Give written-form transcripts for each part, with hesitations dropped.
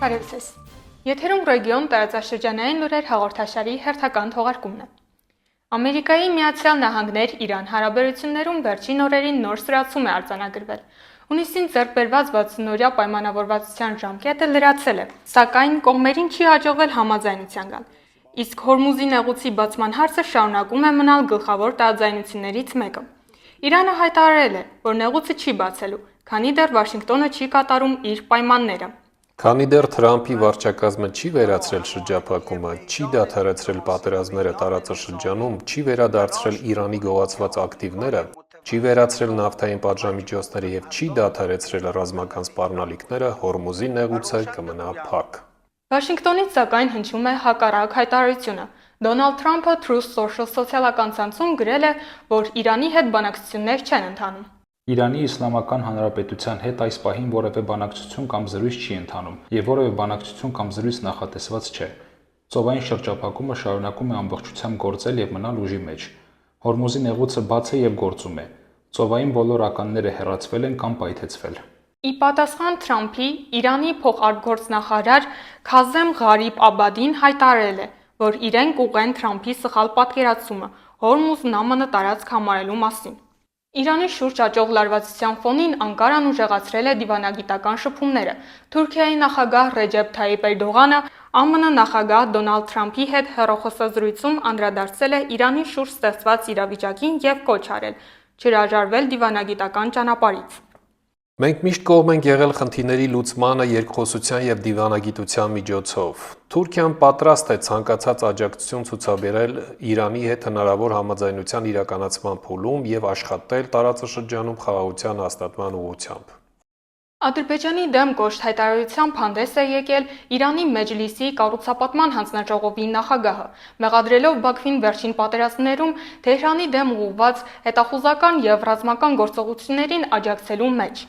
Բարև ձեզ։ Եթերում ռեգիոն տարածաշրջանային լուրեր հաղորդաշարի հերթական թողարկումն է։ Ամերիկայի Միացյալ Նահանգներ-Իրան հարաբերություններում վերջին օրերին նոր սրացում է արձանագրվել։ Հունիսին ձեռք բերված 60-օրյա պայմանավորվածության ժամկետը լրացել է, սակայն կողմերին չի հաջողվել համաձայնության գալ։ Իսկ Հորմուզի նեղուցի բացման հարցը շարունակում է մնալ գլխավոր տարաձայնություններից մեկը։ Իրանը հայտարարել է, որ նեղուցը չի բացելու, քանի դեռ Վաշինգտոնը չի կատարում իր պայմանները։ Քանի դեռ Թրամփի վարչակազմը չի վերացրել շրջափակումը, չի դադարեցրել պատերազմները տարածաշրջանում, չի վերադարձրել Իրանի գողացված ակտիվները, չի վերացրել նավթային պատժամիջոցները եւ չի դադարեցրել ռազմական սպառնալիքները, Հորմուզի նեղուցը կմնա փակ։ Վաշինգտոնից սակայն հնչում է հակառակ հայտարարությունը։ Դոնալդ Թրամփը Truth Social սոցիալական ցանցում գրել է, որ Իրանի հետ բանակցություններ չեն ընթանում։ Իրանի Իսլամական Հանրապետության հետ այս պահին որևէ բանակցություն կամ զրույց չի ընթանում եւ որևէ բանակցություն կամ զրույց նախատեսված չէ։ Ծովային շրջափակումը շարունակում է ամբողջությամբ գործել եւ մնալ ուժի մեջ։ Հորմուզի նեղուցը բաց է եւ գործում է։ Ծովային բոլոր ականները հեռացվել են կամ պայթեցվել։ Ի պատասխան Թրամփի, Իրանի փոխարտգործնախարար Քազեմ Ղարիբ Աբադին հայտարարել է, որ իրենք ուղղեն Թրամփի սխալ պատկերացումը Հորմուզն ԱՄՆ տարածք համարելու մասին։ Իրանի շուրջ աճող լարվածության ֆոնին Անկարան ուժեղացրել է դիվանագիտական շփումները։ Թուրքիայի նախագահ Ռեջեփ Թայիպ Էրդողանը ԱՄՆ նախագահ Դոնալդ Թրամփի հետ հեռախոսազրույցում անդրադարձել է Իրանի շուրջ ստեղծված իրավիճակին եւ կոչ արել չհրաժարվել դիվանագիտական ճանապարհից։ Մենք միշտ կողմ ենք եղել խնդիրների լուծմանը երկխոսության եւ դիվանագիտության միջոցով։ Թուրքիան պատրաստ է ցանկացած աջակցություն ցուցաբերել Իրանի հետ հնարավոր համաձայնության իրականացման փուլում եւ աշխատել տարածաշրջանում խաղաղության հաստատման ուղղությամբ։ Ադրբեջանի դեմ կոշտ հայտարարությամբ հանդես է եկել Իրանի Մեջլիսի կառուցապատման հանձնաժողովի նախագահը, մեղադրելով Բաքվին վերջին պատերազմներում Թեհրանի դեմ ուղղված հետախուզական եւ ռազմական գործողություններին աջակցելու մեջ։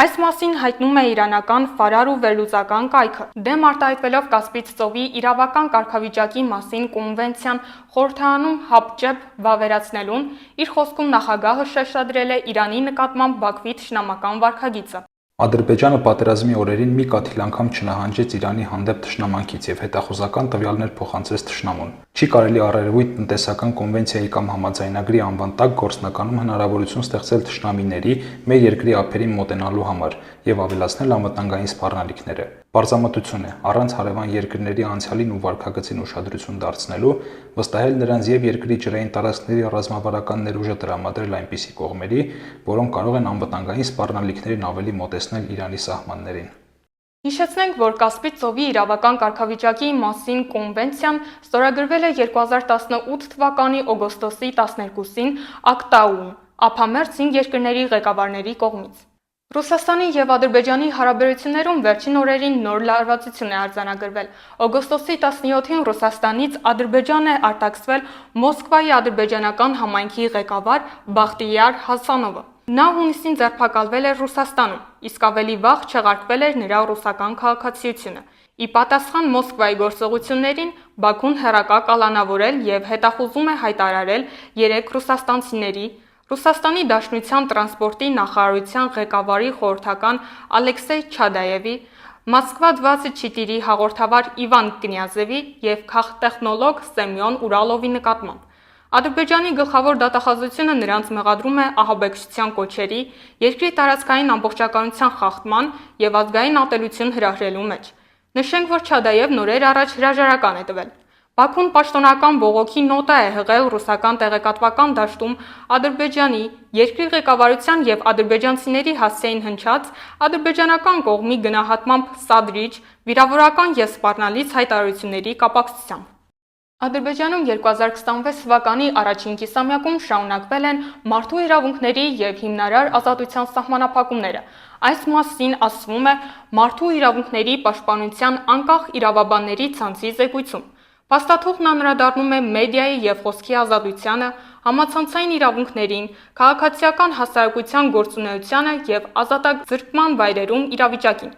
Այս մասին հայտնում է իրանական Ֆարար ու վերլուծական կայքը։ Դեմ արտահայտվելով Կասպից ծովի իրավական կարգավիճակի մասին կոնվենցիան խորհրդարանում հապճեպ վավերացնելուն, իր խոսքում նախագահը շեշտադրել է Իրանի նկատմամբ Բաքվի թշնամական վարքագիծը։ Ադրբեջանը պատերազմի օրերին մի կաթիլ անգամ չնահանջեց Իրանի հանդեպ թշնամանքից եւ հետախուզական տվյալներ փոխանցեց թշնամուն։ Չի կարելի առերևույթ տնտեսական կոնվենցիայի կամ համաձայնագրի անվան տակ գործնականում հնարավորություն ստեղծել թշնամիների մեր երկրի ափերին մոտենալու համար եւ ավելացնել անվտանգային սպառնալիքները։ Պարզամտություն է, առանց հարևան երկրների անցյալին ու վարքագծին ուշադրություն դարձնելու, վստահել նրանց եւ երկրի ջրային տարածքների ռազմավարական ներուժը տրամադրել այնպիսի կողմերի, որոնք կարող են անվտանգային սպառնալիքներին ավելի մոտեցնել Իրանի սահմաններին։ Հիշեցնենք, որ Կասպից ծովի իրավական կարգավիճակի մասին կոնվենցիան ստորագրվել է 2018 թվականի օգոստոսի 12-ին Ակտաուում, ափամերձ 5 երկրների ղեկավարների կողմից։ Ռուսաստանի եւ Ադրբեջանի հարաբերություններում վերջին օրերին նոր լարվածություն է արձանագրվել։ Օգոստոսի 17-ին Ռուսաստանից Ադրբեջան է արտաքսվել Մոսկվայի ադրբեջանական համայնքի ղեկավար Բախտիյար Հասանովը։ Նա հունիսին ձերբակալվել էր Ռուսաստանում, իսկ ավելի վաղ չեղարկվել էր նրա ռուսական քաղաքացիությունը։ Ի պատասխան Մոսկվայի գործողություններին Բաքուն հեռակա կալանավորել եւ հետախուզում է հայտարարել 3 ռուսաստանցիների Ռուսաստանի Դաշնության տրանսպորտի նախարարության ղեկավարի խորհրդական Ալեքսեյ Չադաևի, Մոսկվա 24 հաղորդավար Իվան Կնյազևի եւ քաղտեխնոլոգ Սեմյոն Ուրալովի նկատմամբ։ Ադրբեջանի գլխավոր դատախազությունը նրանց մեղադրում է ահաբեկչության կոչերի, երկրի տարածքային ամբողջականության խախտման եւ ազգային ատելություն հրահրելու մեջ։ Նշենք, որ Չադաևն օրեր առաջ հրաժարական է տվել։ Բաքուն պաշտոնական բողոքի նոտա է հղել ռուսական տեղեկատվական դաշտում Ադրբեջանի, երկրի ղեկավարության եւ ադրբեջանցիների հասցեին հնչած ադրբեջանական կողմի գնահատմամբ սադրիչ, վիրավորական եւ սպառնալից հայտարարությունների կապակցությամբ։ Ադրբեջանում 2026 թվականի առաջին կիսամյակում շարունակվել են մարդու իրավունքների եւ հիմնարար ազատության սահմանափակումները։ Այս մասին ասվում է Մարդու իրավունքների պաշտպանության անկախ իրավաբանների ցանցի զեկույցում։ Փաստաթուղթն անդրադառնում է մեդիայի եւ խոսքի ազատությանը, համացանցային իրավունքներին, քաղաքացիական հասարակության գործունեությանը եւ ազատազրկման վայրերում իրավիճակին։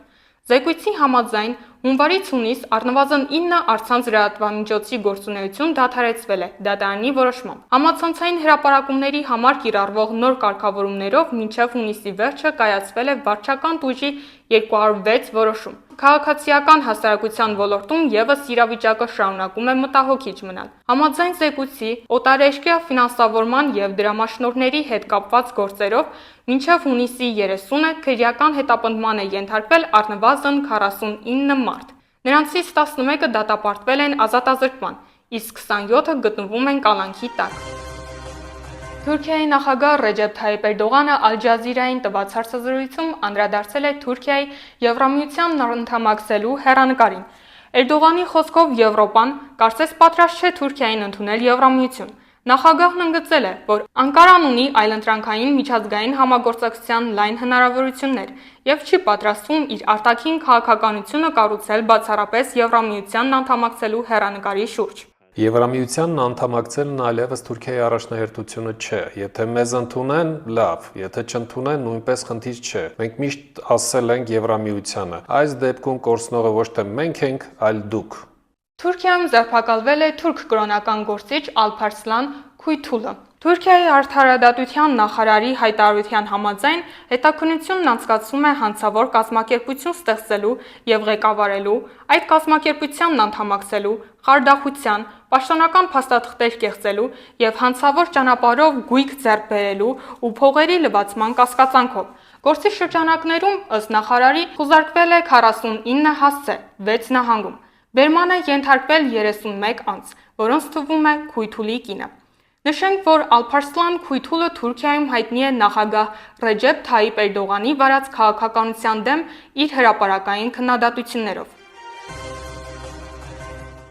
Զեկույցի համաձայն Հունվարից հունիս առնվազն 9 առցանց լրատվամիջոցի գործունեություն դադարեցվել է դատարանի որոշմամբ։ Համացանցային հրապարակումների համար կիրառվող նոր կարգավորումներով մինչև հունիսի վերջը կայացվել է վարչական տուժի 206 որոշում։ Քաղաքացիական հասարակության ոլորտում եւս իրավիճակը շարունակում է մտահոգիչ մնալ։ Համաձայն զեկույցի, օտարերկրյա ֆինանսավորման եւ դրամաշնորհների հետ կապված գործերով մինչև հունիսի 30-ը քրեական հետապնդման է ենթարկվել առնվազն 49 մարդ։ Նրանցից 11-ը դատապարտվել են ազատազրկման, իսկ 27-ը գտնվում են կալանքի տակ։ Թուրքիայի նախագահ Ռեջեփ Թայիպ Էրդողանը Ալ Ջազիրային տված հարցազրույցում անդրադարձել է Թուրքիայի Եվրամիության անդամակցելու հեռանկարին։ Էրդողանի խոսքով Եվրոպան կարծես պատրաստ չէ Թուրքիային ընդունել Եվրամիություն։ Նախագահն ընդգծել է, որ Անկարան ունի այլընտրանքային միջազգային համագործակցության լայն հնարավորություններ եւ չի պատրաստվում իր արտաքին քաղաքականությունը կառուցել բացառապես Եվրամիությանն անդամակցելու հեռանկարի շուրջ։ Եվրամիությանն անդամակցելն այլևս Թուրքիայի առաջնահերթությունը չէ։ Եթե մեզ ընդունեն, լավ, եթե չընդունեն, նույնպես խնդիր չէ։ Մենք միշտ ասել ենք Եվրամիությանը, այս դեպքում կորցնողը ոչ թե մենք ենք, այլ դուք։ Թուրքիայում ձերբակալվել է թուրք կրոնական գործիչ Ալփարսլան Քույթուլը։ Թուրքիայի արդարադատության նախարարի հայտարարության համաձայն հետաքննությունն անցկացվում է հանցավոր կազմակերպություն ստեղծելու եւ ղեկավարելու, այդ կազմակերպությանն անդամակցելու, խարդախության, պաշտոնական փաստաթղթեր կեղծելու եւ հանցավոր ճանապարհով գույք ձեռք բերելու ու փողերի լվացման կասկածանքով։ Գործի շրջանակներում ըստ նախարարի խուզարկվել է 49 հասցե 6 նահանգում։ Բերման է ենթարկվել 31 անձ, որոնց թվում է Քույթուլի կինը։ Նշենք, որ Ալփարսլան Քույթուլը Թուրքիայում հայտնի է նախագահ Ռեջեփ Թայիպ Էրդողանի վարած քաղաքականության դեմ իր հրապարակային քննադատություններով։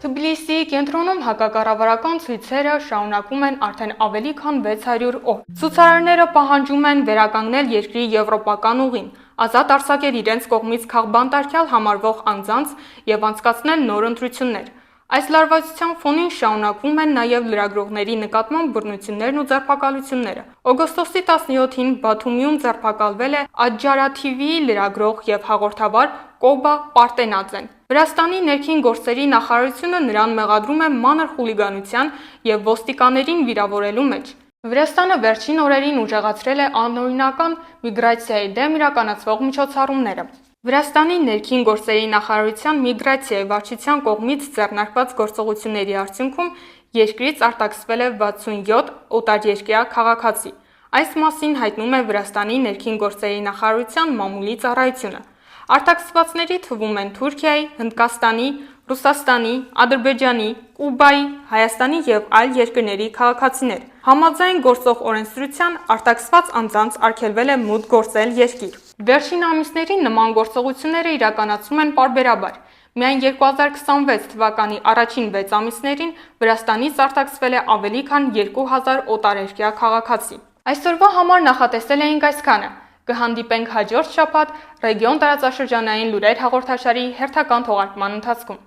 Թբիլիսիի կենտրոնում հակակառավարական ցույցերը շարունակում են արդեն ավելի քան 600 օր։ Ցուցարարները պահանջում են վերականգնել երկրի եվրոպական ուղին, ազատ արձակել իրենց կողմից քաղբանտարկյալ համարվող անձանց եւ անցկացնել նոր ընտրություններ։ Այս լարվածության ֆոնին շարունակվում են նաև լրագրողների նկատմամբ բռնություններն ու ձերբակալությունները։ Օգոստոսի 17-ին Բաթումիում ձերբակալվել է Աջարա TV-ի լրագրող եւ հաղորդավար Կոբա Պարտենաձեն։ Վրաստանի ներքին գործերի նախարարությունը նրան մեղադրում է մանր խուլիգանության եւ ոստիկաներին վիրավորելու մեջ։ Վրաստանը վերջին օրերին ուժեղացրել է անօրինական միգրացիայի դեմ իրականացվող միջոցառումները։ Վրաստանի ներքին գործերի նախարարության միգրացիայի վարչության կողմից ձեռնարկված գործողությունների արդյունքում երկրից արտաքսվել է 67 օտարերկրյա քաղաքացի։ Այս մասին հայտնում է Վրաստանի ներքին գործերի նախարարության մամուլի ծառայությունը։ Արտաքսվածների թվում են Թուրքիայի, Հնդկաստանի, Ռուսաստանի, Ադրբեջանի, Կուբայի, Հայաստանի եւ այլ երկրների քաղաքացիներ։ Համաձայն գործող օրենսդրության արտաքսված անձանց արգելվել է մուտք գործել երկիր։ Վերջին ամիսներին նման գործողությունները իրականացվում են պարբերաբար։ Միայն 2026 թվականի առաջին 6 ամիսներին Վրաստանից արտաքսվել է ավելի քան 2000 օտարերկրյա քաղաքացի։ Այսօրվա համար նախատեսել էինք այսքանը։ Կհանդիպենք հաջորդ շաբաթ ռեգիոն տարածաշրջանային լուրեր հաղորդաշարի հերթական թողարկման ընթացքում։